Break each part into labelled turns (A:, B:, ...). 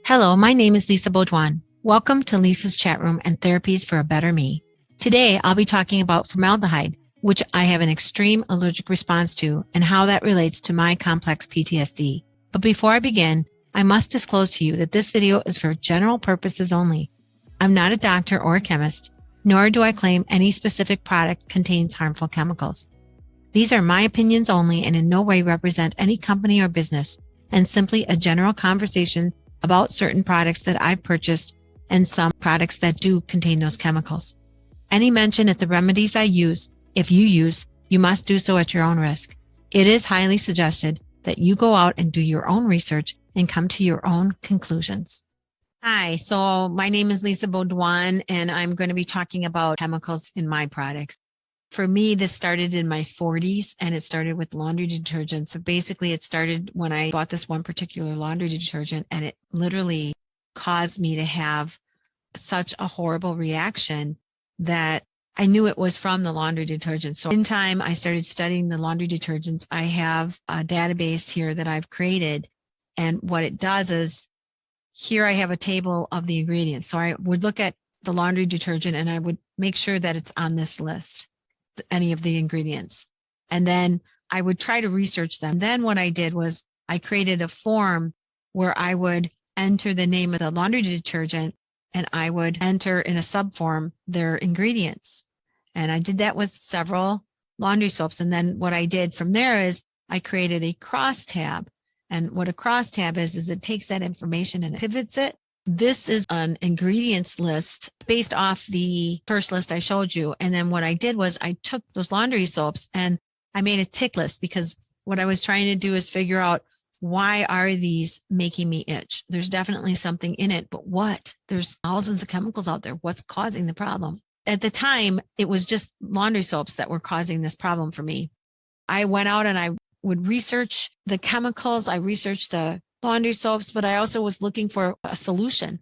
A: Hello, my name is Lisa Baudouin. Welcome to Lisa's Chat Room and Therapies for a Better Me. Today, I'll be talking about formaldehyde, which I have an extreme allergic response to, and how that relates to my complex PTSD. But before I begin, I must disclose to you that this video is for general purposes only. I'm not a doctor or a chemist, nor do I claim any specific product contains harmful chemicals. These are my opinions only and in no way represent any company or business, and simply a general conversation about certain products that I've purchased and some products that do contain those chemicals. Any mention at the remedies I use, if you use, you must do so at your own risk. It is highly suggested that you go out and do your own research and come to your own conclusions. Hi, so my name is Lisa Baudouin, and I'm going to be talking about chemicals in my products. For me, this started in my 40s, and it started with laundry detergent. So basically, it started when I bought this one particular laundry detergent, and it literally caused me to have such a horrible reaction that I knew it was from the laundry detergent. So in time, I started studying the laundry detergents. I have a database here that I've created, and what it does is here I have a table of the ingredients. So I would look at the laundry detergent, and I would make sure that it's on this list, any of the ingredients. And then I would try to research them. Then what I did was I created a form where I would enter the name of the laundry detergent, and I would enter in a subform their ingredients. And I did that with several laundry soaps. And then what I did from there is I created a crosstab. And what a crosstab is it takes that information and pivots it. This is an ingredients list based off the first list I showed you. And then what I did was I took those laundry soaps and I made a tick list, because what I was trying to do is figure out, why are these making me itch? There's definitely something in it, but what? There's thousands of chemicals out there. What's causing the problem? At the time, it was just laundry soaps that were causing this problem for me. I went out and I would research the chemicals. I researched the laundry soaps, but I also was looking for a solution,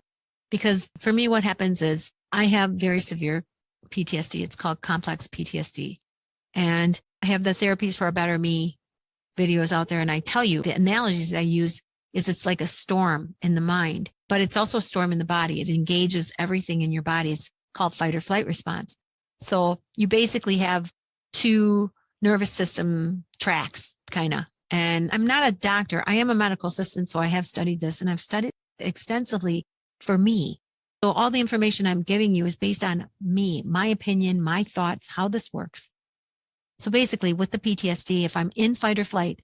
A: because for me, what happens is I have very severe PTSD. It's called complex PTSD. And I have the Therapies for a Better Me videos out there. And I tell you, the analogies I use is it's like a storm in the mind, but it's also a storm in the body. It engages everything in your body. It's called fight or flight response. So you basically have two nervous system tracks, kind of. And I'm not a doctor. I am a medical assistant, so I have studied this, and I've studied extensively for me. So all the information I'm giving you is based on me, my opinion, my thoughts, how this works. So basically, with the PTSD, if I'm in fight or flight,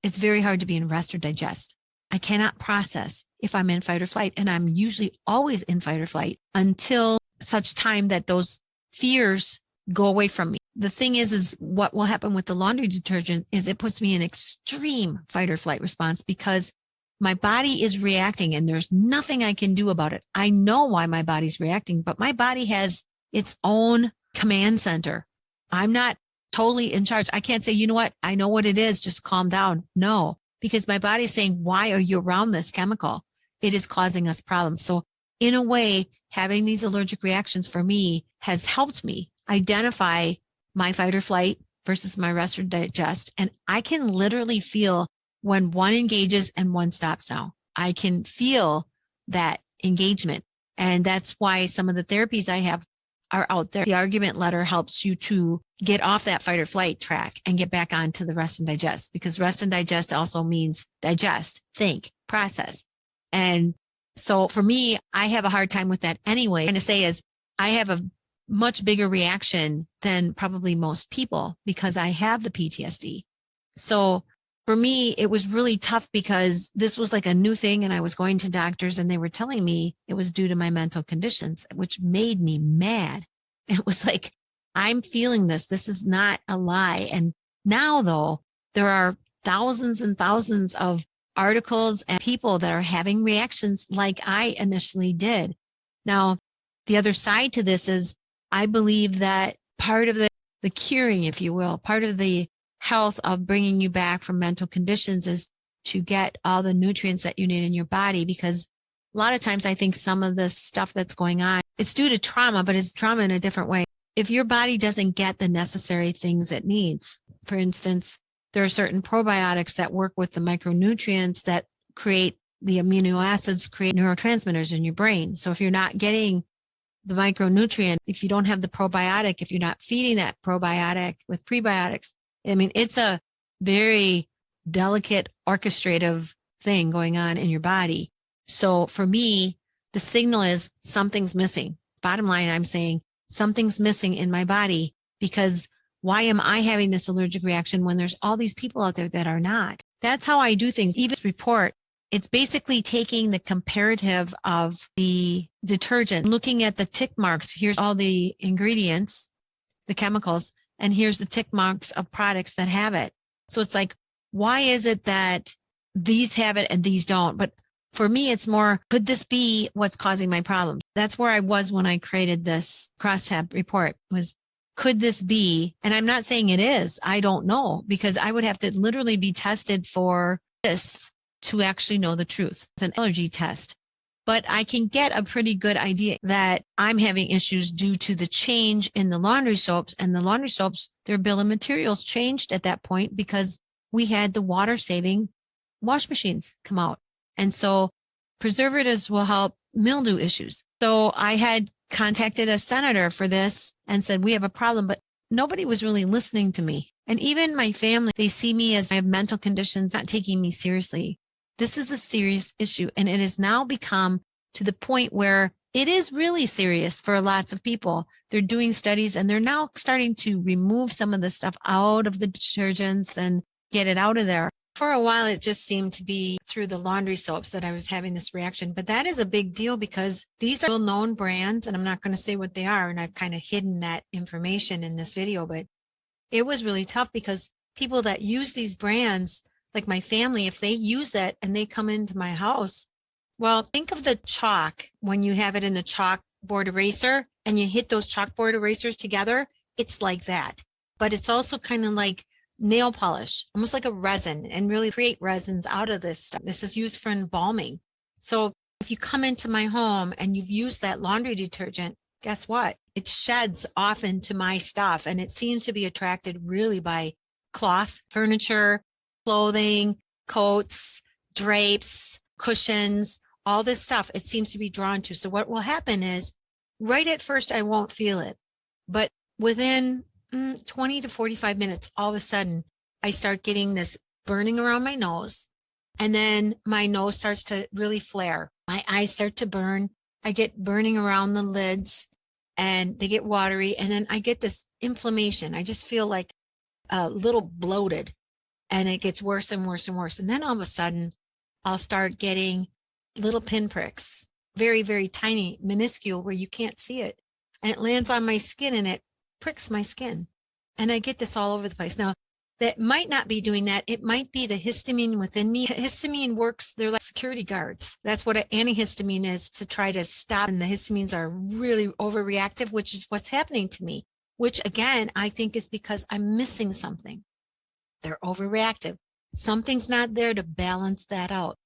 A: it's very hard to be in rest or digest. I cannot process if I'm in fight or flight, and I'm usually always in fight or flight until such time that those fears go away from me. The thing is what will happen with the laundry detergent is it puts me in extreme fight or flight response, because my body is reacting and there's nothing I can do about it. I know why my body's reacting, but my body has its own command center. I'm not totally in charge. I can't say, you know what? I know what it is. Just calm down. No, because my body's saying, why are you around this chemical? It is causing us problems. So in a way, having these allergic reactions for me has helped me identify my fight or flight versus my rest or digest. And I can literally feel when one engages and one stops now. I can feel that engagement. And that's why some of the therapies I have are out there. The argument letter helps you to get off that fight or flight track and get back onto the rest and digest, because rest and digest also means digest, think, process. And so for me, I have a hard time with that anyway. What I'm trying to say is I have a much bigger reaction than probably most people because I have the PTSD. So for me, it was really tough because this was like a new thing, and I was going to doctors and they were telling me it was due to my mental conditions, which made me mad. It was like, I'm feeling this. This is not a lie. And now, though, there are thousands and thousands of articles and people that are having reactions like I initially did. Now, the other side to this is I believe that part of the curing, if you will, part of the health of bringing you back from mental conditions is to get all the nutrients that you need in your body, because a lot of times I think some of the stuff that's going on, it's due to trauma, but it's trauma in a different way. If your body doesn't get the necessary things it needs, for instance, there are certain probiotics that work with the micronutrients that create the amino acids create neurotransmitters in your brain. So if you're not getting the micronutrient, if you don't have the probiotic, if you're not feeding that probiotic with prebiotics, I mean, it's a very delicate orchestrative thing going on in your body. So for me, the signal is something's missing. Bottom line, I'm saying something's missing in my body, because why am I having this allergic reaction when there's all these people out there that are not? That's how I do things. Even this report, it's basically taking the comparative of the detergent, looking at the tick marks. Here's all the ingredients, the chemicals, and here's the tick marks of products that have it. So it's like, why is it that these have it and these don't? But for me, it's more, could this be what's causing my problem? That's where I was when I created this crosstab report, was, could this be? And I'm not saying it is. I don't know, because I would have to literally be tested for this to actually know the truth. It's an allergy test. But I can get a pretty good idea that I'm having issues due to the change in the laundry soaps. And the laundry soaps, their bill of materials changed at that point because we had the water-saving wash machines come out. And so preservatives will help mildew issues. So I had contacted a senator for this and said, we have a problem, but nobody was really listening to me. And even my family, they see me as I have mental conditions, not taking me seriously. This is a serious issue. And it has now become to the point where it is really serious for lots of people. They're doing studies and they're now starting to remove some of the stuff out of the detergents and get it out of there. For a while, it just seemed to be through the laundry soaps that I was having this reaction. But that is a big deal because these are well-known brands, and I'm not going to say what they are. And I've kind of hidden that information in this video, but it was really tough because people that use these brands, like my family, if they use it and they come into my house, well, think of the chalk when you have it in the chalkboard eraser and you hit those chalkboard erasers together. It's like that, but it's also kind of like nail polish, almost like a resin, and really create resins out of this stuff. This is used for embalming. So if you come into my home and you've used that laundry detergent, guess what? It sheds off into my stuff, and it seems to be attracted really by cloth, furniture, clothing, coats, drapes, cushions, all this stuff. It seems to be drawn to. So what will happen is, right at first, I won't feel it, but within 20 to 45 minutes, all of a sudden, I start getting this burning around my nose. And then my nose starts to really flare. My eyes start to burn. I get burning around the lids and they get watery. And then I get this inflammation. I just feel like a little bloated, and it gets worse and worse and worse. And then all of a sudden, I'll start getting little pinpricks, very, very tiny, minuscule, where you can't see it. And it lands on my skin and it pricks my skin, and I get this all over the place. Now, that might not be doing that. It might be the histamine within me. Histamine works, they're like security guards. That's what an antihistamine is, to try to stop. And the histamines are really overreactive, which is what's happening to me, which again, I think is because I'm missing something. They're overreactive. Something's not there to balance that out.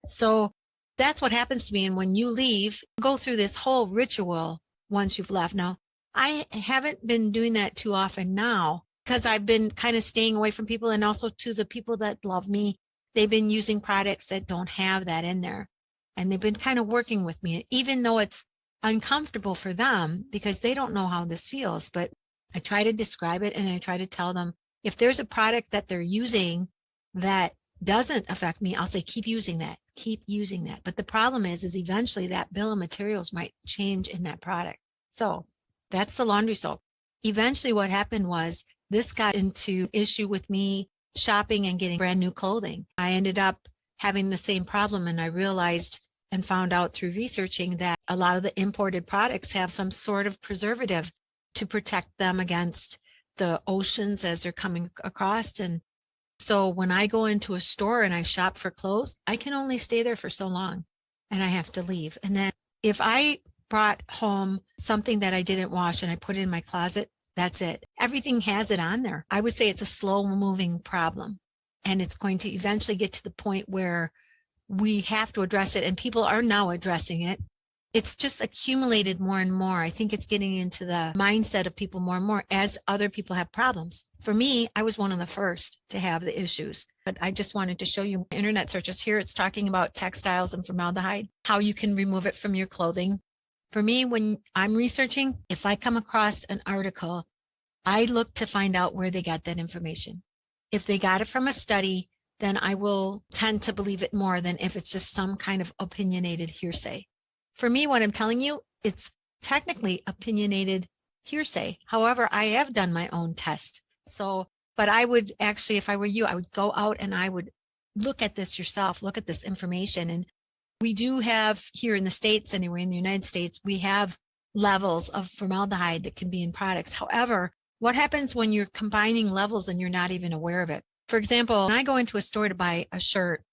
A: So that's what happens to me. And when you leave, go through this whole ritual once you've left. Now, I haven't been doing that too often now because I've been kind of staying away from people, and also to the people that love me, they've been using products that don't have that in there. And they've been kind of working with me, even though it's uncomfortable for them because they don't know how this feels. But I try to describe it, and I try to tell them, if there's a product that they're using that doesn't affect me, I'll say, keep using that, keep using that. But the problem is eventually that bill of materials might change in that product. So that's the laundry soap. Eventually what happened was this got into issue with me shopping and getting brand new clothing. I ended up having the same problem, and I realized and found out through researching that a lot of the imported products have some sort of preservative to protect them against the oceans as they're coming across. And so when I go into a store and I shop for clothes, I can only stay there for so long and I have to leave. And then if I brought home something that I didn't wash and I put it in my closet, that's it. Everything has it on there. I would say it's a slow moving problem, and it's going to eventually get to the point where we have to address it. And people are now addressing it. it's just accumulated more and more. I think it's getting into the mindset of people more and more as other people have problems. For me, I was one of the first to have the issues, but I just wanted to show you internet searches. Here it's talking about textiles and formaldehyde, how you can remove it from your clothing. For me, when I'm researching, if I come across an article, I look to find out where they got that information. If they got it from a study, then I will tend to believe it more than if it's just some kind of opinionated hearsay. For me, what I'm telling you, it's technically opinionated hearsay. However, I have done my own test. So, but I would actually, if I were you, I would go out and I would look at this yourself, look at this information. And we do have here in the States, anyway, in the United States, we have levels of formaldehyde that can be in products. However, what happens when you're combining levels and you're not even aware of it? For example, when I go into a store to buy a shirt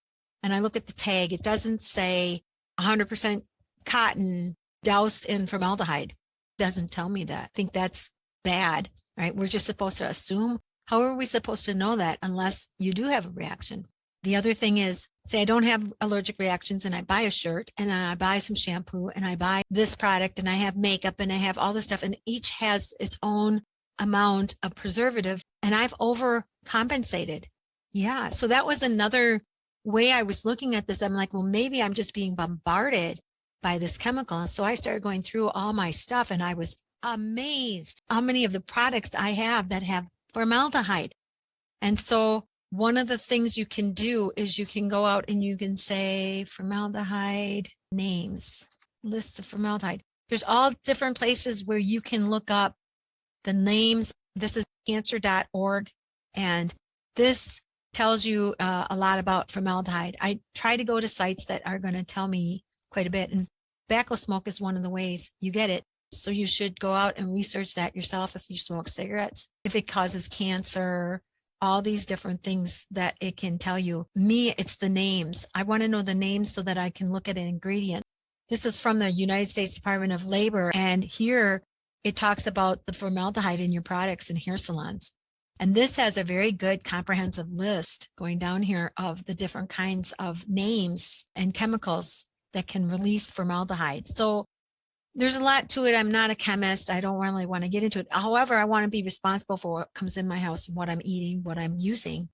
A: and I look at the tag, it doesn't say 100% cotton doused in formaldehyde. It doesn't tell me that. I think that's bad, right? We're just supposed to assume. How are we supposed to know that unless you do have a reaction? The other thing is, say I don't have allergic reactions and I buy a shirt and then I buy some shampoo and I buy this product and I have makeup and I have all this stuff and each has its own amount of preservative and I've overcompensated. Yeah. So that was another way I was looking at this. I'm like, well, maybe I'm just being bombarded by this chemical. And so I started going through all my stuff and I was amazed how many of the products I have that have formaldehyde. And so one of the things you can do is you can go out and you can say formaldehyde names, lists of formaldehyde. There's all different places where you can look up the names. This is cancer.org. And this tells you a lot about formaldehyde. I try to go to sites that are going to tell me quite a bit. And tobacco smoke is one of the ways you get it. So you should go out and research that yourself if you smoke cigarettes, if it causes cancer, all these different things that it can tell you. Me, it's the names. I want to know the names so that I can look at an ingredient. This is from the United States Department of Labor. And here it talks about the formaldehyde in your products in hair salons. And this has a very good comprehensive list going down here of the different kinds of names and chemicals that can release formaldehyde. So there's a lot to it. I'm not a chemist. I don't really want to get into it. However, I want to be responsible for what comes in my house, what I'm eating, what I'm using.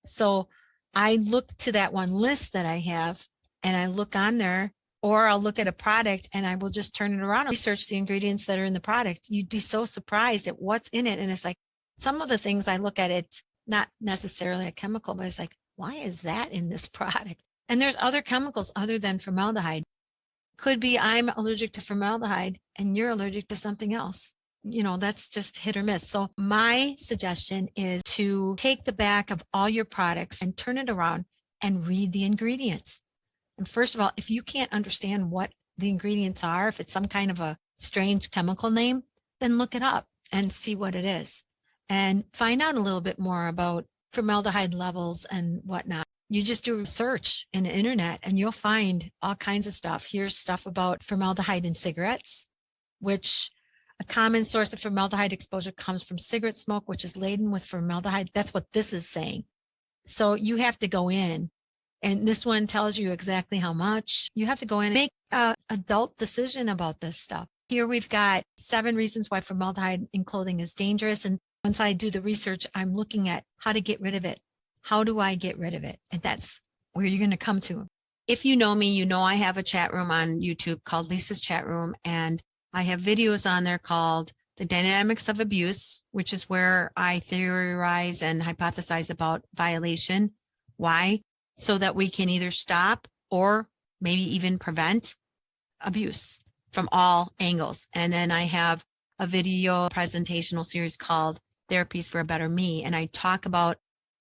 A: So I look to that one list that I have and I look on there, or I'll look at a product and I will just turn it around and research the ingredients that are in the product. You'd be so surprised at what's in it. And it's like some of the things I look at, it's not necessarily a chemical, but it's like, why is that in this product? And there's other chemicals other than formaldehyde. Could be I'm allergic to formaldehyde and you're allergic to something else. You know, that's just hit or miss. So my suggestion is to take the back of all your products and turn it around and read the ingredients. And first of all, if you can't understand what the ingredients are, if it's some kind of a strange chemical name, then look it up and see what it is and find out a little bit more about formaldehyde levels and whatnot. You just do a search in the internet and you'll find all kinds of stuff. Here's stuff about formaldehyde in cigarettes, which a common source of formaldehyde exposure comes from cigarette smoke, which is laden with formaldehyde. That's what this is saying. So you have to go in, and this one tells you exactly how much. You have to go in and make an adult decision about this stuff. Here we've got 7 reasons why formaldehyde in clothing is dangerous. And once I do the research, I'm looking at how to get rid of it. How do I get rid of it? And that's where you're going to come to. If you know me, you know I have a chat room on YouTube called Lisa's Chat Room, and I have videos on there called The Dynamics of Abuse, which is where I theorize and hypothesize about violation. Why? So that we can either stop or maybe even prevent abuse from all angles. And then I have a video presentational series called Therapies for a Better Me, and I talk about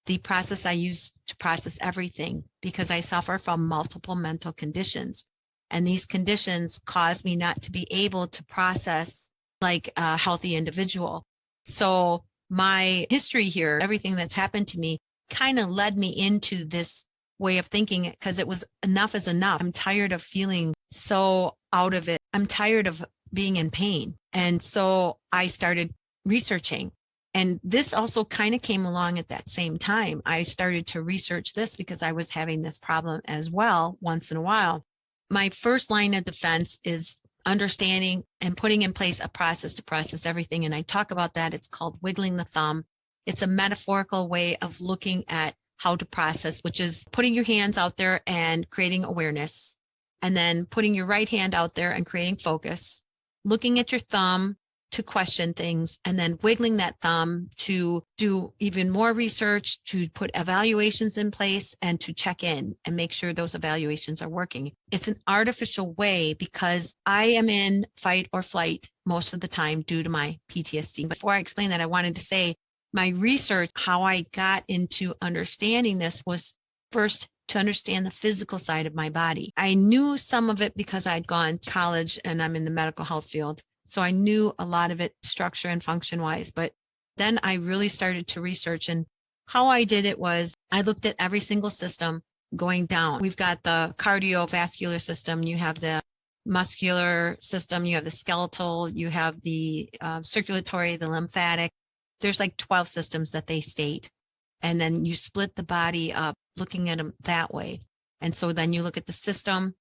A: the process I use to process everything because I suffer from multiple mental conditions. And these conditions cause me not to be able to process like a healthy individual. So my history here, everything that's happened to me kind of led me into this way of thinking because it was enough is enough. I'm tired of feeling so out of it. I'm tired of being in pain. And so I started researching. And this also kind of came along at that same time. I started to research this because I was having this problem as well once in a while. My first line of defense is understanding and putting in place a process to process everything. And I talk about that. It's called wiggling the thumb. It's a metaphorical way of looking at how to process, which is putting your hands out there and creating awareness, and then putting your right hand out there and creating focus, looking at your thumb to question things, and then wiggling that thumb to do even more research, to put evaluations in place, and to check in and make sure those evaluations are working. It's an artificial way because I am in fight or flight most of the time due to my PTSD. Before I explain that, I wanted to say my research, how I got into understanding this, was first to understand the physical side of my body. I knew some of it because I'd gone to college and I'm in the medical health field. So I knew a lot of it structure and function wise, but then I really started to research, and how I did it was I looked at every single system going down. We've got the cardiovascular system. You have the muscular system. You have the skeletal. You have the circulatory, the lymphatic. There's like 12 systems that they state. And then you split the body up looking at them that way. And so then you look at the system,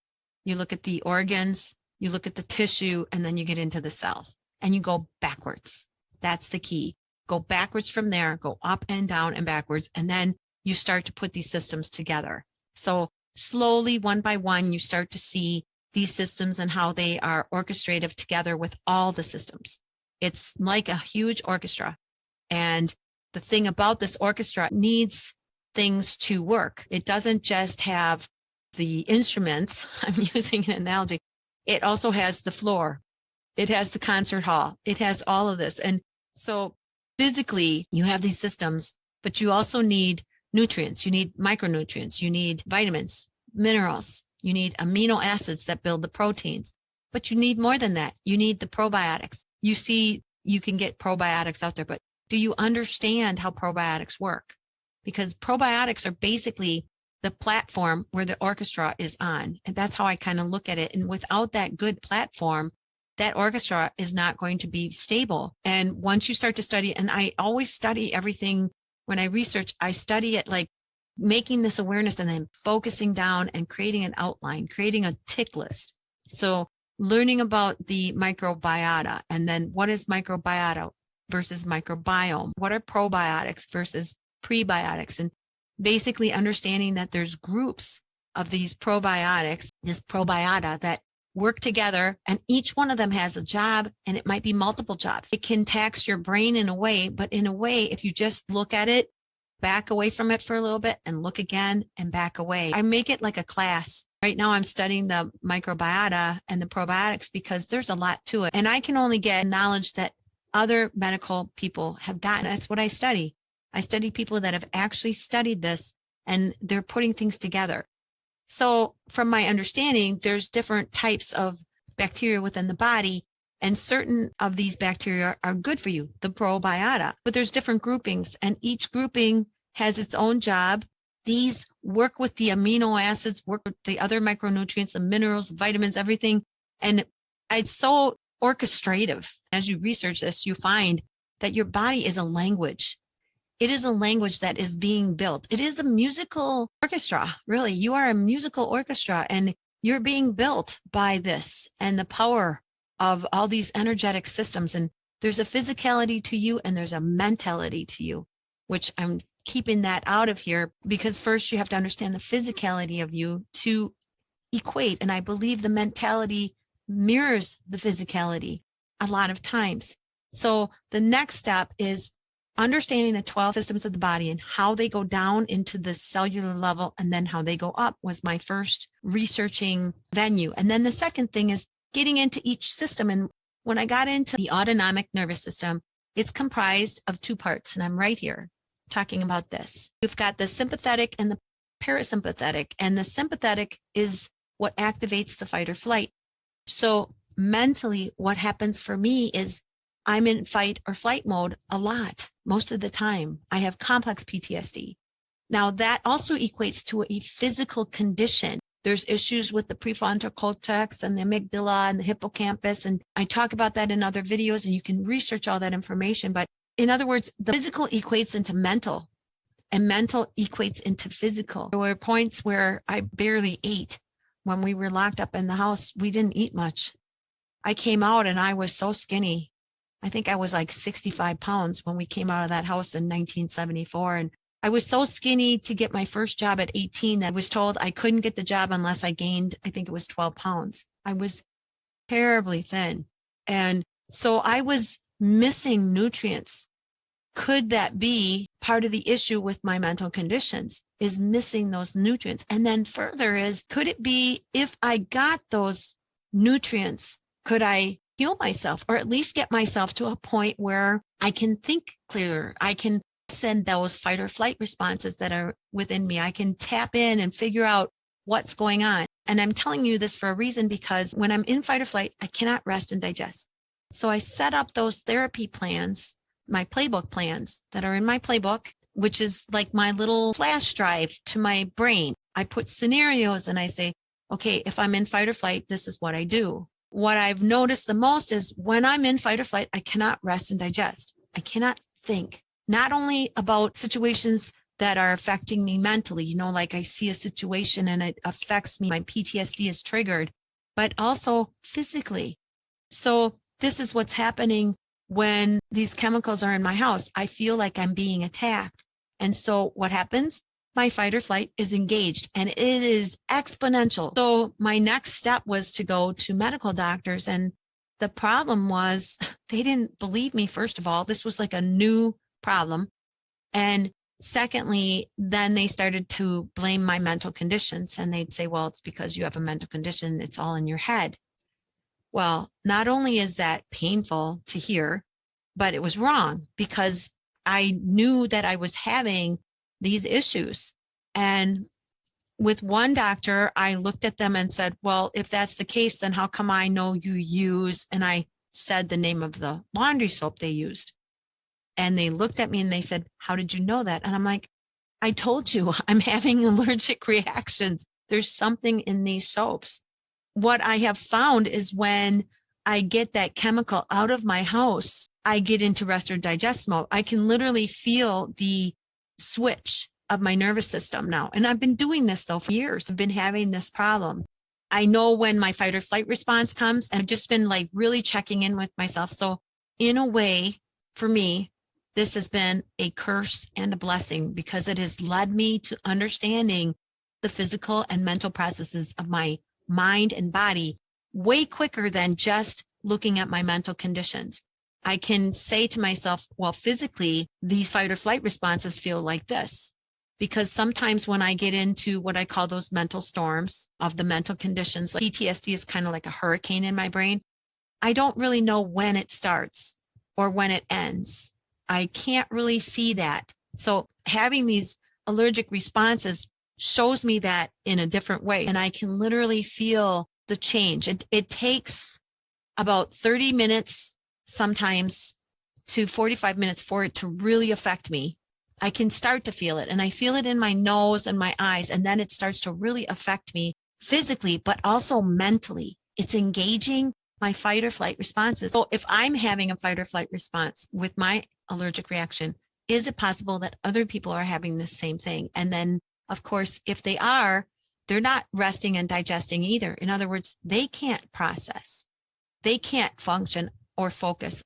A: you look at the organs, you look at the tissue, and then you get into the cells and you go backwards. That's the key. Go backwards from there, go up and down and backwards. And then you start to put these systems together. So slowly, one by one, you start to see these systems and how they are orchestrated together with all the systems. It's like a huge orchestra. And the thing about this orchestra needs things to work. It doesn't just have the instruments. I'm using an analogy. It also has the floor. It has the concert hall. It has all of this. And so physically, you have these systems, but you also need nutrients. You need micronutrients. You need vitamins, minerals. You need amino acids that build the proteins. But you need more than that. You need the probiotics. You see, you can get probiotics out there, but do you understand how probiotics work? Because probiotics are basically the platform where the orchestra is on. And that's how I kind of look at it. And without that good platform, that orchestra is not going to be stable. And once you start to study, and I always study everything when I research, I study it like making this awareness and then focusing down and creating an outline, creating a tick list. So learning about the microbiota, and then what is microbiota versus microbiome? What are probiotics versus prebiotics? And basically understanding that there's groups of these probiotics, this probiota, that work together, and each one of them has a job, and it might be multiple jobs. It can tax your brain in a way, but in a way, if you just look at it, back away from it for a little bit and look again and back away. I make it like a class. Right now I'm studying the microbiota and the probiotics because there's a lot to it. And I can only get knowledge that other medical people have gotten. That's what I study. I study people that have actually studied this, and they're putting things together. So from my understanding, there's different types of bacteria within the body, and certain of these bacteria are good for you, the probiota, but there's different groupings, and each grouping has its own job. These work with the amino acids, work with the other micronutrients, the minerals, vitamins, everything. And it's so orchestrative. As you research this, you find that your body is a language. It is a language that is being built. It is a musical orchestra, really. You are a musical orchestra, and you're being built by this and the power of all these energetic systems. And there's a physicality to you, and there's a mentality to you, which I'm keeping that out of here because first you have to understand the physicality of you to equate. And I believe the mentality mirrors the physicality a lot of times. So the next step is understanding the 12 systems of the body and how they go down into the cellular level, and then how they go up was my first researching venue. And then the second thing is getting into each system. And when I got into the autonomic nervous system, it's comprised of two parts. And I'm right here talking about this. We've got the sympathetic and the parasympathetic. And the sympathetic is what activates the fight or flight. So mentally, what happens for me is I'm in fight or flight mode a lot. Most of the time, I have complex PTSD. Now, that also equates to a physical condition. There's issues with the prefrontal cortex and the amygdala and the hippocampus. And I talk about that in other videos, and you can research all that information. But in other words, the physical equates into mental, and mental equates into physical. There were points where I barely ate. When we were locked up in the house, we didn't eat much. I came out and I was so skinny. I think I was like 65 pounds when we came out of that house in 1974. And I was so skinny to get my first job at 18 that I was told I couldn't get the job unless I gained, I think it was 12 pounds. I was terribly thin. And so I was missing nutrients. Could that be part of the issue with my mental conditions, is missing those nutrients? And then further is, could it be if I got those nutrients, could I heal myself, or at least get myself to a point where I can think clearer? I can send those fight or flight responses that are within me. I can tap in and figure out what's going on. And I'm telling you this for a reason, because when I'm in fight or flight, I cannot rest and digest. So I set up those therapy plans, my Playbook plans that are in my Playbook, which is like my little flash drive to my brain. I put scenarios and I say, okay, if I'm in fight or flight, this is what I do. What I've noticed the most is when I'm in fight or flight, I cannot rest and digest. I cannot think, not only about situations that are affecting me mentally, like I see a situation and it affects me, my PTSD is triggered, but also physically. So this is what's happening when these chemicals are in my house. I feel like I'm being attacked. And so what happens? My fight or flight is engaged, and it is exponential. So my next step was to go to medical doctors. And the problem was they didn't believe me. First of all, this was like a new problem. And secondly, then they started to blame my mental conditions, and they'd say, well, it's because you have a mental condition. It's all in your head. Well, not only is that painful to hear, but it was wrong, because I knew that I was having these issues. And with one doctor, I looked at them and said, well, if that's the case, then how come I know you use, and I said the name of the laundry soap they used. And they looked at me and they said, how did you know that? And I'm like, I told you, I'm having allergic reactions. There's something in these soaps. What I have found is when I get that chemical out of my house, I get into rest or digest mode. I can literally feel the switch of my nervous system now. And I've been doing this though for years. I've been having this problem. I know when my fight or flight response comes, and I've just been like really checking in with myself. So in a way, for me, this has been a curse and a blessing, because it has led me to understanding the physical and mental processes of my mind and body way quicker than just looking at my mental conditions. I can say to myself, well, physically, these fight or flight responses feel like this. Because sometimes when I get into what I call those mental storms of the mental conditions, like PTSD is kind of like a hurricane in my brain. I don't really know when it starts or when it ends. I can't really see that. So having these allergic responses shows me that in a different way. And I can literally feel the change. It takes about 30 minutes sometimes to 45 minutes for it to really affect me. I can start to feel it, and I feel it in my nose and my eyes. And then it starts to really affect me physically, but also mentally. It's engaging my fight or flight responses. So if I'm having a fight or flight response with my allergic reaction, is it possible that other people are having the same thing? And then, of course, if they are, they're not resting and digesting either. In other words, they can't process. They can't function or focus.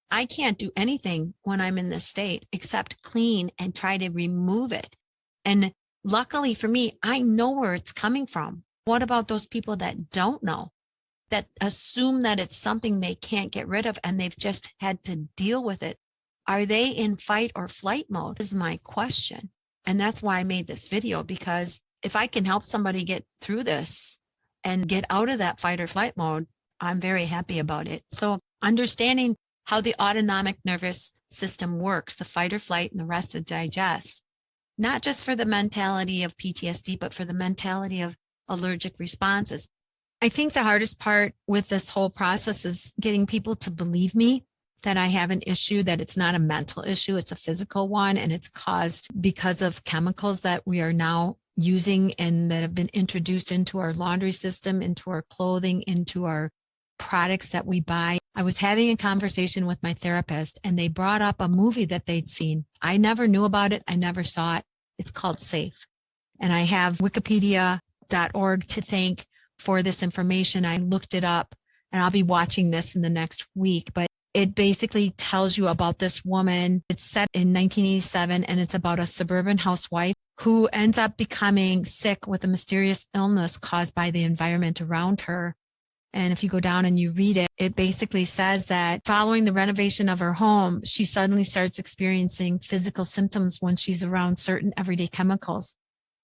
A: I can't do anything when I'm in this state except clean and try to remove it. And luckily for me, I know where it's coming from. What about those people that don't know, that assume that it's something they can't get rid of and they've just had to deal with it? Are they in fight or flight mode is my question. And that's why I made this video, because if I can help somebody get through this and get out of that fight or flight mode, I'm very happy about it. So understanding how the autonomic nervous system works, the fight or flight and the rest or digest, not just for the mentality of PTSD, but for the mentality of allergic responses. I think the hardest part with this whole process is getting people to believe me that I have an issue, that it's not a mental issue, it's a physical one, and it's caused because of chemicals that we are now using and that have been introduced into our laundry system, into our clothing, into our products that we buy. I was having a conversation with my therapist, and they brought up a movie that they'd seen. I never knew about it. I never saw it. It's called Safe. And I have wikipedia.org to thank for this information. I looked it up and I'll be watching this in the next week, but it basically tells you about this woman. It's set in 1987, and it's about a suburban housewife who ends up becoming sick with a mysterious illness caused by the environment around her. And if you go down and you read it, it basically says that following the renovation of her home, she suddenly starts experiencing physical symptoms when she's around certain everyday chemicals.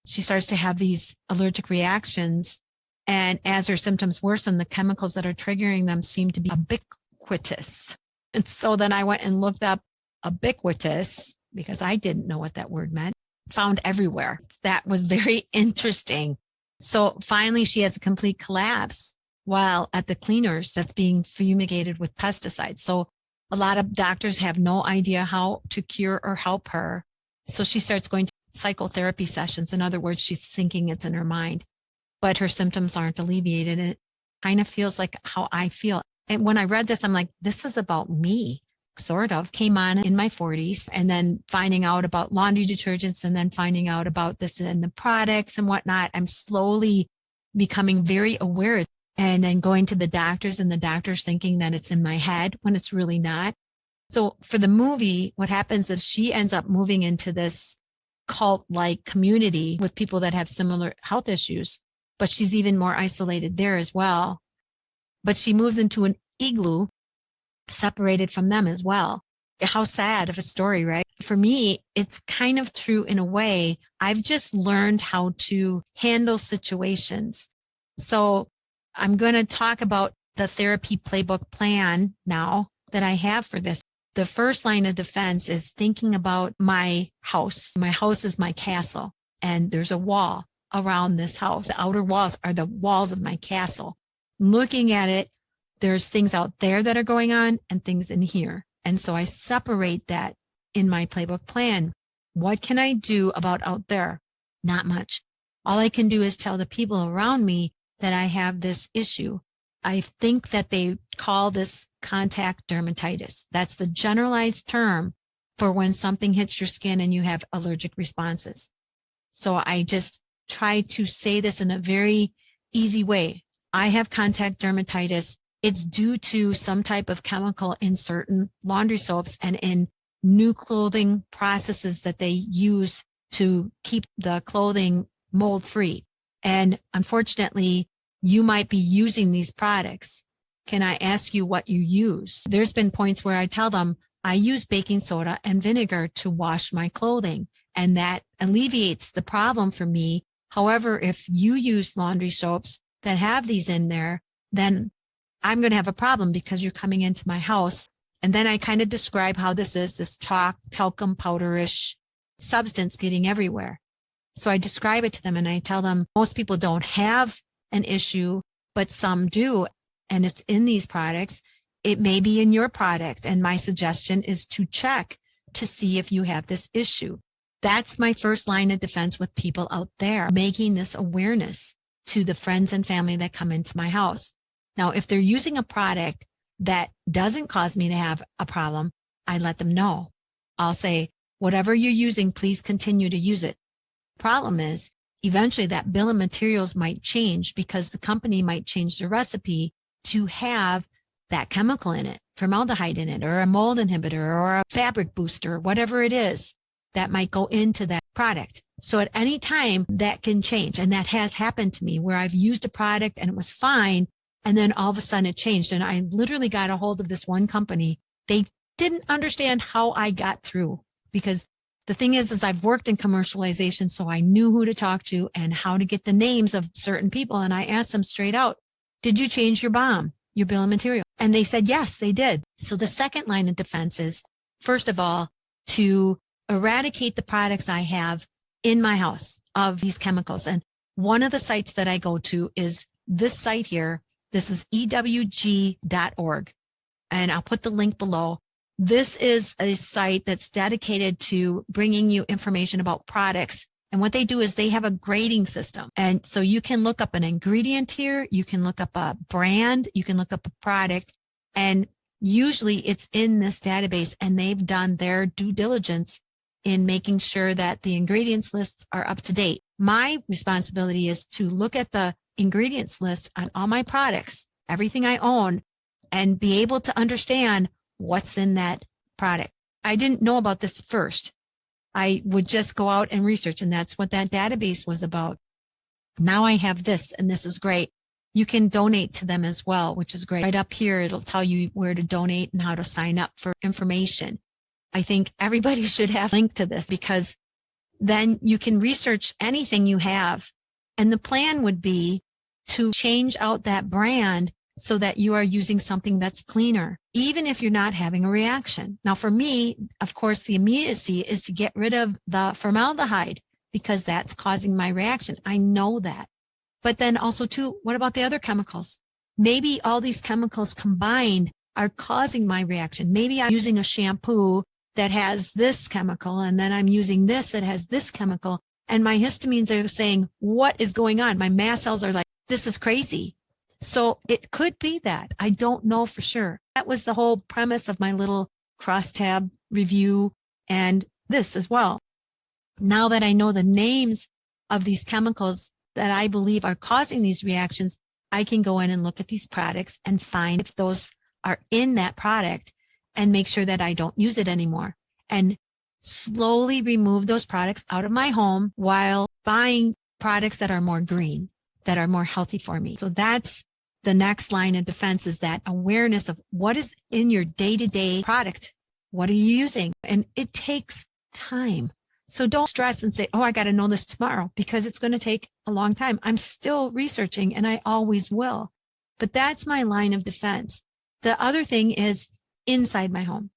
A: She starts to have these allergic reactions. And as her symptoms worsen, the chemicals that are triggering them seem to be ubiquitous. And so then I went and looked up ubiquitous because I didn't know what that word meant. Found everywhere. That was very interesting. So finally, she has a complete collapse while at the cleaners that's being fumigated with pesticides. So a lot of doctors have no idea how to cure or help her. So she starts going to psychotherapy sessions. In other words, she's thinking it's in her mind, but her symptoms aren't alleviated. And it kind of feels like how I feel. And when I read this, I'm like, this is about me, sort of. Came on in my 40s and then finding out about laundry detergents and then finding out about this and the products and whatnot. I'm slowly becoming very aware and then going to the doctors and the doctors thinking that it's in my head when it's really not. So for the movie, what happens is she ends up moving into this cult-like community with people that have similar health issues, but she's even more isolated there as well. But she moves into an igloo separated from them as well. How sad of a story, right? For me, it's kind of true in a way. I've just learned how to handle situations. So I'm going to talk about the therapy playbook plan now that I have for this. The first line of defense is thinking about my house. My house is my castle, and there's a wall around this house. The outer walls are the walls of my castle. Looking at it, there's things out there that are going on and things in here. And so I separate that in my playbook plan. What can I do about out there? Not much. All I can do is tell the people around me that I have this issue. I think that they call this contact dermatitis. That's the generalized term for when something hits your skin and you have allergic responses. So I just try to say this in a very easy way. I have contact dermatitis. It's due to some type of chemical in certain laundry soaps and in new clothing processes that they use to keep the clothing mold free. And unfortunately, you might be using these products. Can I ask you what you use? There's been points where I tell them I use baking soda and vinegar to wash my clothing, and that alleviates the problem for me. However, if you use laundry soaps that have these in there, then I'm going to have a problem because you're coming into my house. And then I kind of describe how this is, this chalk, talcum powderish substance getting everywhere. So I describe it to them and I tell them most people don't have an issue, but some do. And it's in these products. It may be in your product. And my suggestion is to check to see if you have this issue. That's my first line of defense with people out there, making this awareness to the friends and family that come into my house. Now, if they're using a product that doesn't cause me to have a problem, I let them know. I'll say, whatever you're using, please continue to use it. Problem is, eventually that bill of materials might change because the company might change the recipe to have that chemical in it, formaldehyde in it, or a mold inhibitor, or a fabric booster, whatever it is that might go into that product. So at any time that can change. And that has happened to me where I've used a product and it was fine. And then all of a sudden it changed. And I literally got a hold of this one company. They didn't understand how I got through, because the thing is I've worked in commercialization, so I knew who to talk to and how to get the names of certain people. And I asked them straight out, did you change your BOM, your bill of material? And they said, yes, they did. So the second line of defense is, first of all, to eradicate the products I have in my house of these chemicals. And one of the sites that I go to is this site here. This is ewg.org. And I'll put the link below. This is a site that's dedicated to bringing you information about products. And what they do is they have a grading system. And so you can look up an ingredient here. You can look up a brand. You can look up a product. And usually it's in this database, and they've done their due diligence in making sure that the ingredients lists are up to date. My responsibility is to look at the ingredients list on all my products everything I own and be able to understand what's in that product. I didn't know about this first. I would just go out and research, and that's what that database was about. Now I have this, and this is great. You can donate to them as well, which is great. Right up here, it'll tell you where to donate and how to sign up for information. I think everybody should have a link to this, because then you can research anything you have. And the plan would be to change out that brand so that you are using something that's cleaner, even if you're not having a reaction. Now, for me, of course, the immediacy is to get rid of the formaldehyde, because that's causing my reaction. I know that. But then also too, what about the other chemicals? Maybe all these chemicals combined are causing my reaction. Maybe I'm using a shampoo that has this chemical, and then I'm using this that has this chemical, and my histamines are saying, what is going on? My mast cells are like, this is crazy. So it could be that. I don't know for sure. That was the whole premise of my little crosstab review, and this as well. Now that I know the names of these chemicals that I believe are causing these reactions, I can go in and look at these products and find if those are in that product and make sure that I don't use it anymore, and slowly remove those products out of my home while buying products that are more green, that are more healthy for me. So that's the next line of defense, is that awareness of what is in your day-to-day product. What are you using? And it takes time. So don't stress and say, oh, I got to know this tomorrow, because it's going to take a long time. I'm still researching, and I always will. But that's my line of defense. The other thing is inside my home.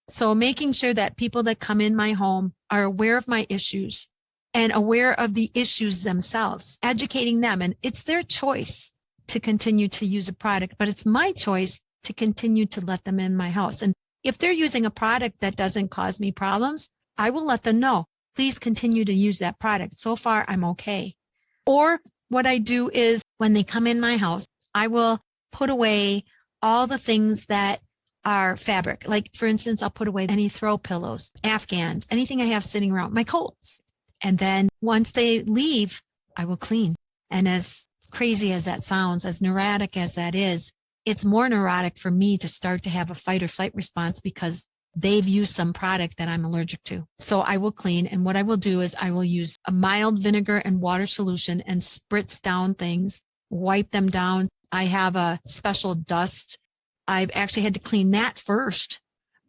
A: So making sure that people that come in my home are aware of my issues and aware of the issues themselves, educating them. And it's their choice to continue to use a product, but it's my choice to continue to let them in my house. And if they're using a product that doesn't cause me problems, I will let them know, please continue to use that product. So far, I'm okay. Or what I do is when they come in my house, I will put away all the things that are fabric. Like, for instance, I'll put away any throw pillows, Afghans, anything I have sitting around, my coats. And then once they leave, I will clean. And as crazy as that sounds, as neurotic as that is, it's more neurotic for me to start to have a fight or flight response because they've used some product that I'm allergic to. So I will clean. And what I will do is I will use a mild vinegar and water solution and spritz down things, wipe them down. I have a special dust. I've actually had to clean that first.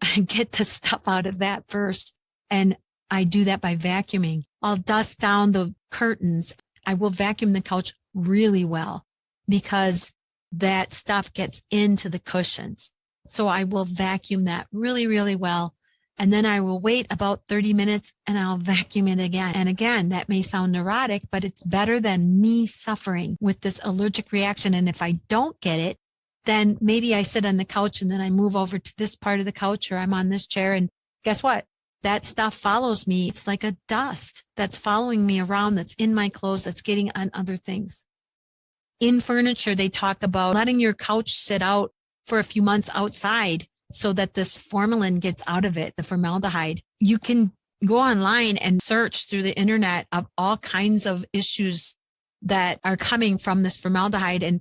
A: I get the stuff out of that first. And I do that by vacuuming. I'll dust down the curtains. I will vacuum the couch really well because that stuff gets into the cushions. So I will vacuum that really, really well. And then I will wait about 30 minutes and I'll vacuum it again. And again, that may sound neurotic, but it's better than me suffering with this allergic reaction. And if I don't get it, then maybe I sit on the couch and then I move over to this part of the couch, or I'm on this chair, and guess what? That stuff follows me. It's like a dust that's following me around, that's in my clothes, that's getting on other things. In furniture, they talk about letting your couch sit out for a few months outside so that this formalin gets out of it, the formaldehyde. You can go online and search through the internet of all kinds of issues that are coming from this formaldehyde. And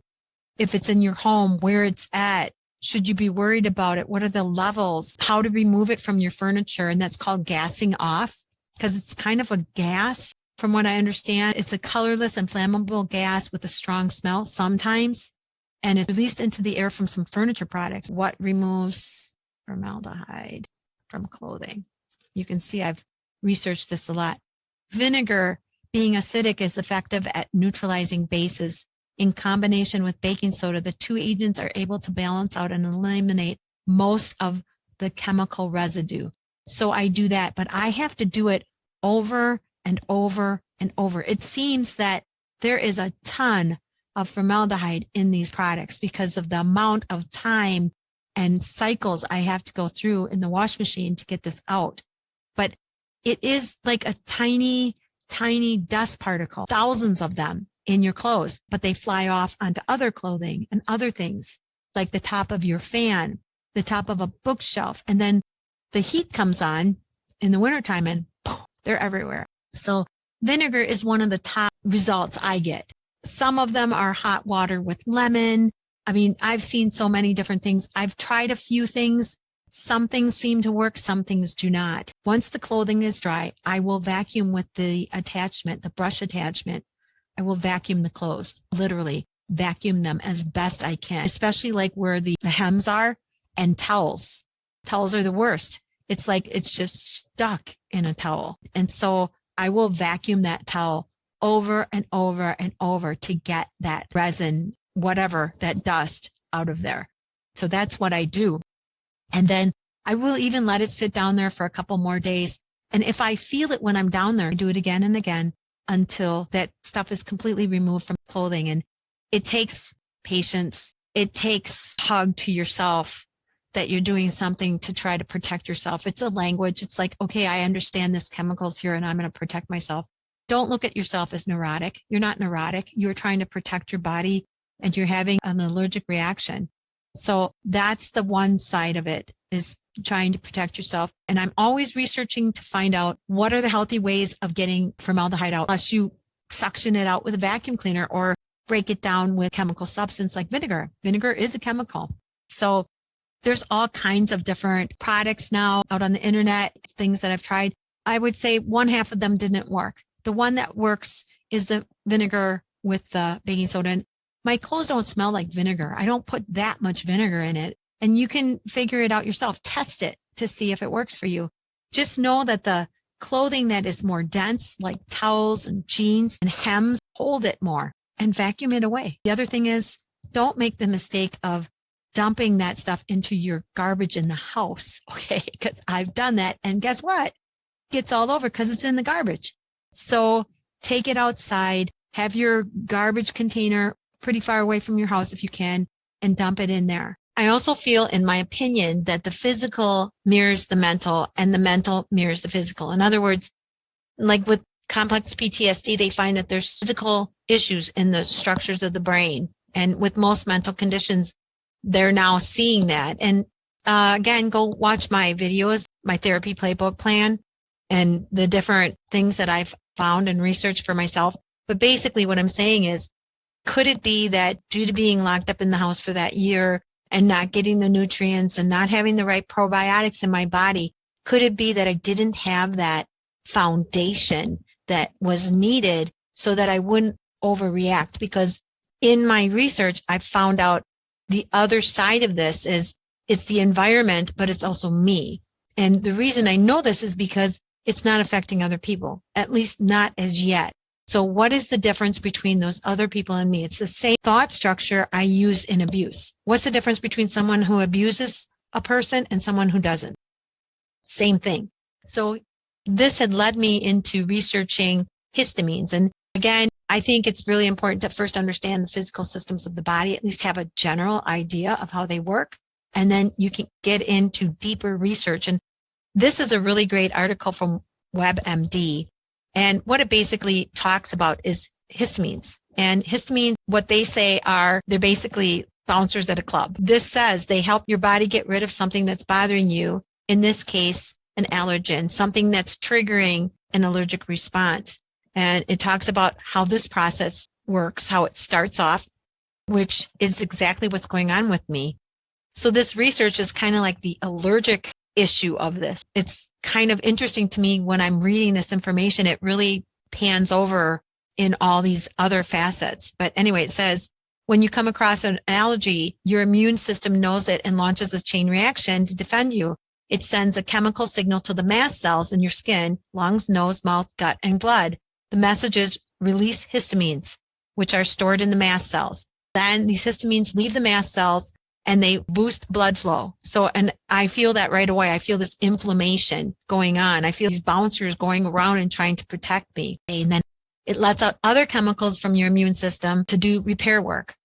A: if it's in your home, where it's at, should you be worried about it? What are the levels? How to remove it from your furniture? And that's called gassing off, because it's kind of a gas. From what I understand, it's a colorless and flammable gas with a strong smell sometimes, and it's released into the air from some furniture products. What removes formaldehyde from clothing? You can see I've researched this a lot. Vinegar, being acidic, is effective at neutralizing bases. In combination with baking soda, the two agents are able to balance out and eliminate most of the chemical residue. So I do that, but I have to do it over and over and over. It seems that there is a ton of formaldehyde in these products because of the amount of time and cycles I have to go through in the wash machine to get this out. But it is like a tiny, tiny dust particle, thousands of them in your clothes, but they fly off onto other clothing and other things, like the top of your fan, the top of a bookshelf. And then the heat comes on in the wintertime and poof, they're everywhere. So vinegar is one of the top results I get. Some of them are hot water with lemon. I mean, I've seen so many different things. I've tried a few things. Some things seem to work, some things do not. Once the clothing is dry, I will vacuum with the attachment, the brush attachment. I will vacuum the clothes, literally vacuum them as best I can, especially like where the hems are, and towels. Towels are the worst. It's like it's just stuck in a towel. And so I will vacuum that towel over and over and over to get that resin, whatever, that dust out of there. So that's what I do. And then I will even let it sit down there for a couple more days. And if I feel it when I'm down there, I do it again and again until that stuff is completely removed from clothing. And it takes patience. It takes a hug to yourself that you're doing something to try to protect yourself. It's a language. It's like, okay, I understand this chemical's here and I'm going to protect myself. Don't look at yourself as neurotic. You're not neurotic. You're trying to protect your body and you're having an allergic reaction. So that's the one side of it, is trying to protect yourself. And I'm always researching to find out what are the healthy ways of getting formaldehyde out, unless you suction it out with a vacuum cleaner or break it down with chemical substance like vinegar. Vinegar is a chemical. So there's all kinds of different products now out on the internet, things that I've tried. I would say one half of them didn't work. The one that works is the vinegar with the baking soda. And my clothes don't smell like vinegar. I don't put that much vinegar in it. And you can figure it out yourself. Test it to see if it works for you. Just know that the clothing that is more dense, like towels and jeans and hems, hold it more and vacuum it away. The other thing is, don't make the mistake of dumping that stuff into your garbage in the house. Okay. Because I've done that. And guess what? It gets all over because it's in the garbage. So take it outside, have your garbage container pretty far away from your house if you can, and dump it in there. I also feel, in my opinion, that the physical mirrors the mental and the mental mirrors the physical. In other words, like with complex PTSD, they find that there's physical issues in the structures of the brain. And with most mental conditions, they're now seeing that. And again, go watch my videos, my therapy playbook plan, and the different things that I've found and researched for myself. But basically what I'm saying is, could it be that due to being locked up in the house for that year and not getting the nutrients and not having the right probiotics in my body, could it be that I didn't have that foundation that was needed so that I wouldn't overreact? Because in my research, I found out the other side of this is it's the environment, but it's also me. And the reason I know this is because it's not affecting other people, at least not as yet. So what is the difference between those other people and me? It's the same thought structure I use in abuse. What's the difference between someone who abuses a person and someone who doesn't? Same thing. So this had led me into researching histamines. And again, I think it's really important to first understand the physical systems of the body, at least have a general idea of how they work. And then you can get into deeper research. And this is a really great article from WebMD. And what it basically talks about is histamines. And histamines, what they say are, they're basically bouncers at a club. This says they help your body get rid of something that's bothering you. In this case, an allergen, something that's triggering an allergic response. And it talks about how this process works, how it starts off, which is exactly what's going on with me. So this research is kind of like the allergic issue of this. It's kind of interesting to me when I'm reading this information. It really pans over in all these other facets. But anyway, it says, when you come across an allergy, your immune system knows it and launches a chain reaction to defend you. It sends a chemical signal to the mast cells in your skin, lungs, nose, mouth, gut, and blood. The messages release histamines, which are stored in the mast cells. Then these histamines leave the mast cells and they boost blood flow. So, and I feel that right away. I feel this inflammation going on. I feel these bouncers going around and trying to protect me. And then it lets out other chemicals from your immune system to do repair work.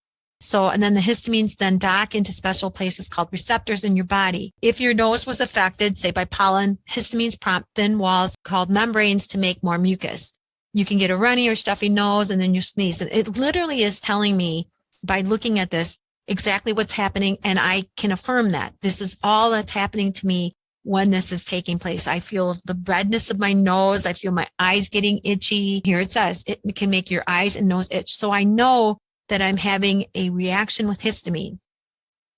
A: So, and then the histamines then dock into special places called receptors in your body. If your nose was affected, say by pollen, histamines prompt thin walls called membranes to make more mucus. You can get a runny or stuffy nose and then you sneeze. And it literally is telling me by looking at this exactly what's happening. And I can affirm that this is all that's happening to me when this is taking place. I feel the redness of my nose. I feel my eyes getting itchy. Here it says it can make your eyes and nose itch. So I know that I'm having a reaction with histamine.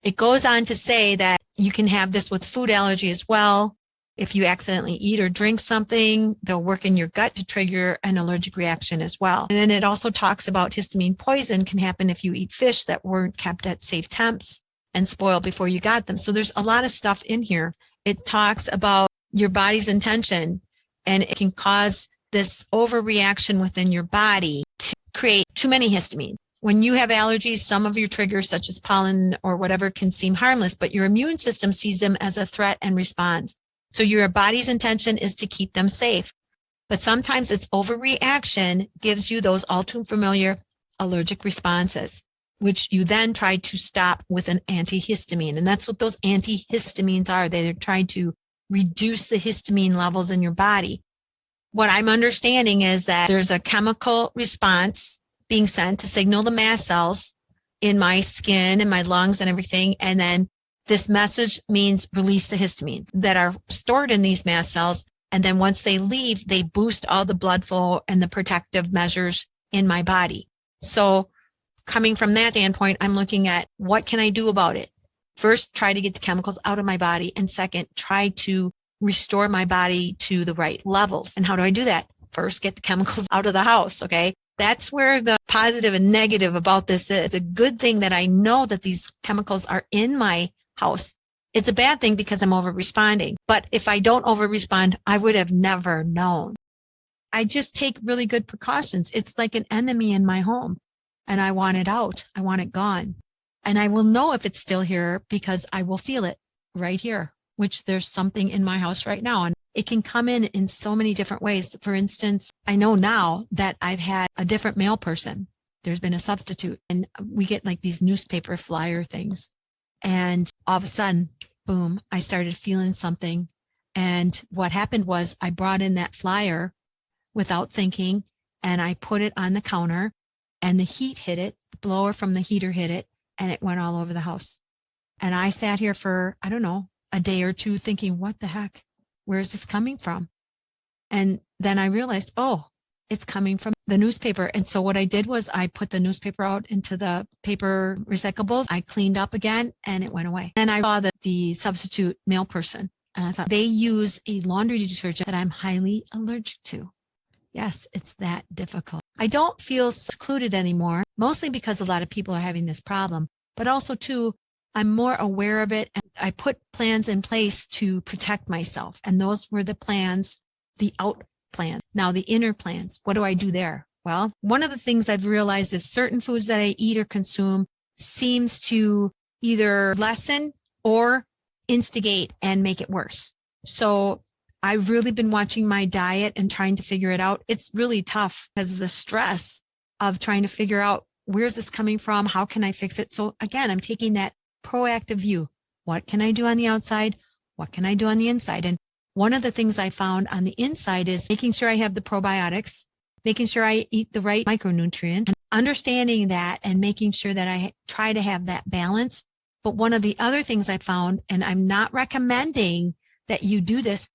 A: It goes on to say that you can have this with food allergy as well. If you accidentally eat or drink something, they'll work in your gut to trigger an allergic reaction as well. And then it also talks about histamine poison can happen if you eat fish that weren't kept at safe temps and spoiled before you got them. So there's a lot of stuff in here. It talks about your body's intention, and it can cause this overreaction within your body to create too many histamine. When you have allergies, some of your triggers, such as pollen or whatever, can seem harmless, but your immune system sees them as a threat and responds. So your body's intention is to keep them safe. But sometimes its overreaction gives you those all too familiar allergic responses, which you then try to stop with an antihistamine. And that's what those antihistamines are. They're trying to reduce the histamine levels in your body. What I'm understanding is that there's a chemical response being sent to signal the mast cells in my skin and my lungs and everything. And then this message means release the histamines that are stored in these mast cells. And then once they leave, they boost all the blood flow and the protective measures in my body. So coming from that standpoint, I'm looking at what can I do about it? First, try to get the chemicals out of my body. And second, try to restore my body to the right levels. And how do I do that? First, get the chemicals out of the house. Okay. That's where the positive and negative about this is. It's a good thing that I know that these chemicals are in my house. It's a bad thing because I'm over responding. But if I don't over respond, I would have never known. I just take really good precautions. It's like an enemy in my home, and I want it out. I want it gone. And I will know if it's still here because I will feel it right here, which there's something in my house right now. And it can come in so many different ways. For instance, I know now that I've had a different mail person. There's been a substitute, and we get like these newspaper flyer things. And all of a sudden, boom, I started feeling something. And what happened was I brought in that flyer without thinking, and I put it on the counter, and the heat hit it, the blower from the heater hit it, and it went all over the house. And I sat here for, I don't know, a day or two thinking, what the heck? Where is this coming from? And then I realized, oh, it's coming from the newspaper. And so what I did was I put the newspaper out into the paper recyclables. I cleaned up again, and it went away. Then I saw the substitute mail person, and I thought they use a laundry detergent that I'm highly allergic to. Yes, it's that difficult. I don't feel secluded anymore, mostly because a lot of people are having this problem, but also too, I'm more aware of it. And I put plans in place to protect myself. And those were the plans, the out plan. Now the inner plans, what do I do there? Well, one of the things I've realized is certain foods that I eat or consume seems to either lessen or instigate and make it worse. So I've really been watching my diet and trying to figure it out. It's really tough because of the stress of trying to figure out where's this coming from? How can I fix it? So again, I'm taking that proactive view. What can I do on the outside? What can I do on the inside? And one of the things I found on the inside is making sure I have the probiotics, making sure I eat the right micronutrient, and understanding that and making sure that I try to have that balance. But one of the other things I found, and I'm not recommending that you do this,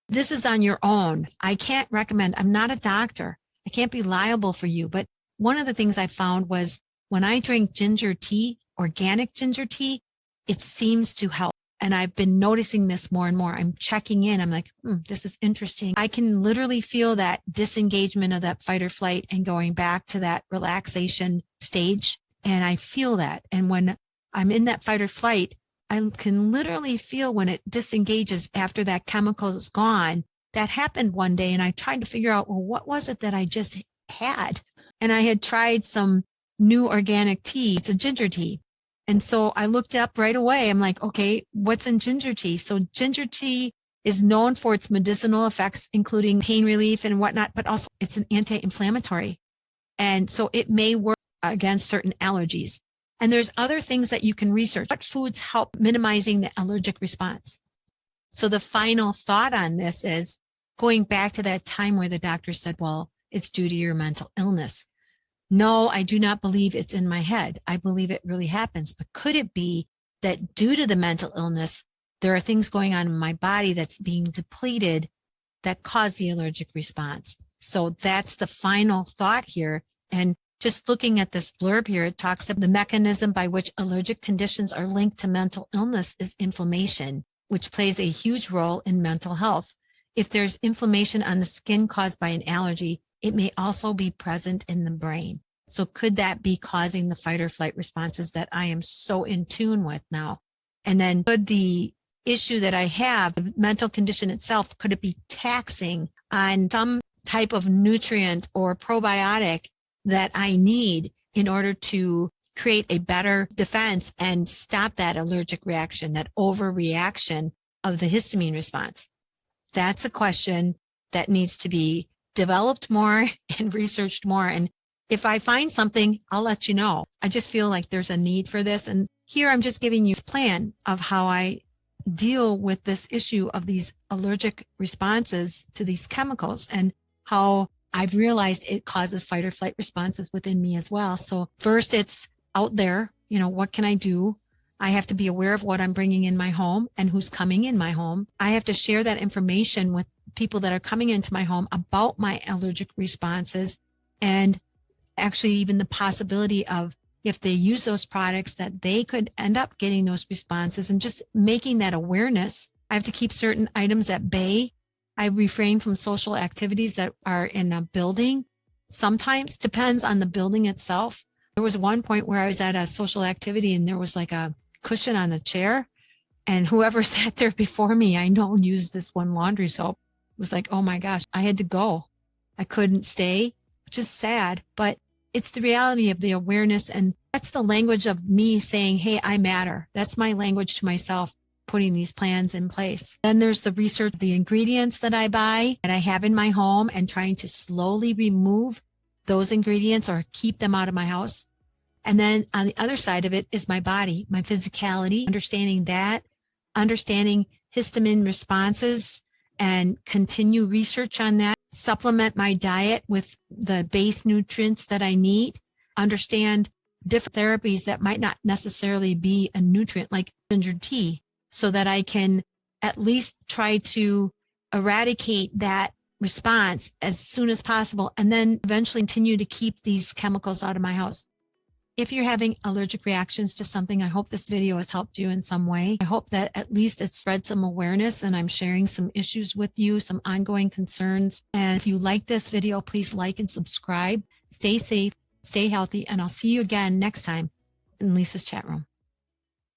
A: this is on your own. I can't recommend, I'm not a doctor. I can't be liable for you. But one of the things I found was when I drink ginger tea, organic ginger tea, it seems to help. And I've been noticing this more and more. I'm checking in. I'm like, this is interesting. I can literally feel that disengagement of that fight or flight and going back to that relaxation stage. And I feel that. And when I'm in that fight or flight, I can literally feel when it disengages after that chemical is gone. That happened one day. And I tried to figure out, well, what was it that I just had? And I had tried some new organic tea. It's a ginger tea. And so I looked up right away. I'm like, okay, what's in ginger tea? So ginger tea is known for its medicinal effects, including pain relief and whatnot, but also it's an anti-inflammatory. And so it may work against certain allergies. And there's other things that you can research. What foods help minimizing the allergic response? So the final thought on this is going back to that time where the doctor said, well, it's due to your mental illness. No, I do not believe it's in my head. I believe it really happens. But could it be that due to the mental illness, there are things going on in my body that's being depleted that cause the allergic response? So that's the final thought here. And just looking at this blurb here, it talks about the mechanism by which allergic conditions are linked to mental illness is inflammation, which plays a huge role in mental health. If there's inflammation on the skin caused by an allergy, it may also be present in the brain. So could that be causing the fight or flight responses that I am so in tune with now? And then could the issue that I have, the mental condition itself, could it be taxing on some type of nutrient or probiotic that I need in order to create a better defense and stop that allergic reaction, that overreaction of the histamine response? That's a question that needs to be developed more and researched more. And if I find something, I'll let you know. I just feel like there's a need for this. And here I'm just giving you a plan of how I deal with this issue of these allergic responses to these chemicals and how I've realized it causes fight or flight responses within me as well. So first, it's out there. What can I do? I have to be aware of what I'm bringing in my home and who's coming in my home. I have to share that information with people that are coming into my home about my allergic responses, and actually even the possibility of, if they use those products, that they could end up getting those responses, and just making that awareness. I have to keep certain items at bay. I refrain from social activities that are in a building. Sometimes depends on the building itself. There was one point where I was at a social activity and there was like a cushion on the chair, and whoever sat there before me, I know, used this one laundry soap. It was like, oh my gosh, I had to go. I couldn't stay, which is sad, but it's the reality of the awareness. And that's the language of me saying, hey, I matter. That's my language to myself, putting these plans in place. Then there's the research of the ingredients that I buy, that I have in my home, and trying to slowly remove those ingredients or keep them out of my house. And then on the other side of it is my body, my physicality, understanding that, understanding histamine responses, and continue research on that. Supplement my diet with the base nutrients that I need. Understand different therapies that might not necessarily be a nutrient, like ginger tea, so that I can at least try to eradicate that response as soon as possible, and then eventually continue to keep these chemicals out of my house. If you're having allergic reactions to something, I hope this video has helped you in some way. I hope that at least it's spread some awareness, and I'm sharing some issues with you, some ongoing concerns. And if you like this video, please like and subscribe. Stay safe, stay healthy, and I'll see you again next time in Lisa's chat room.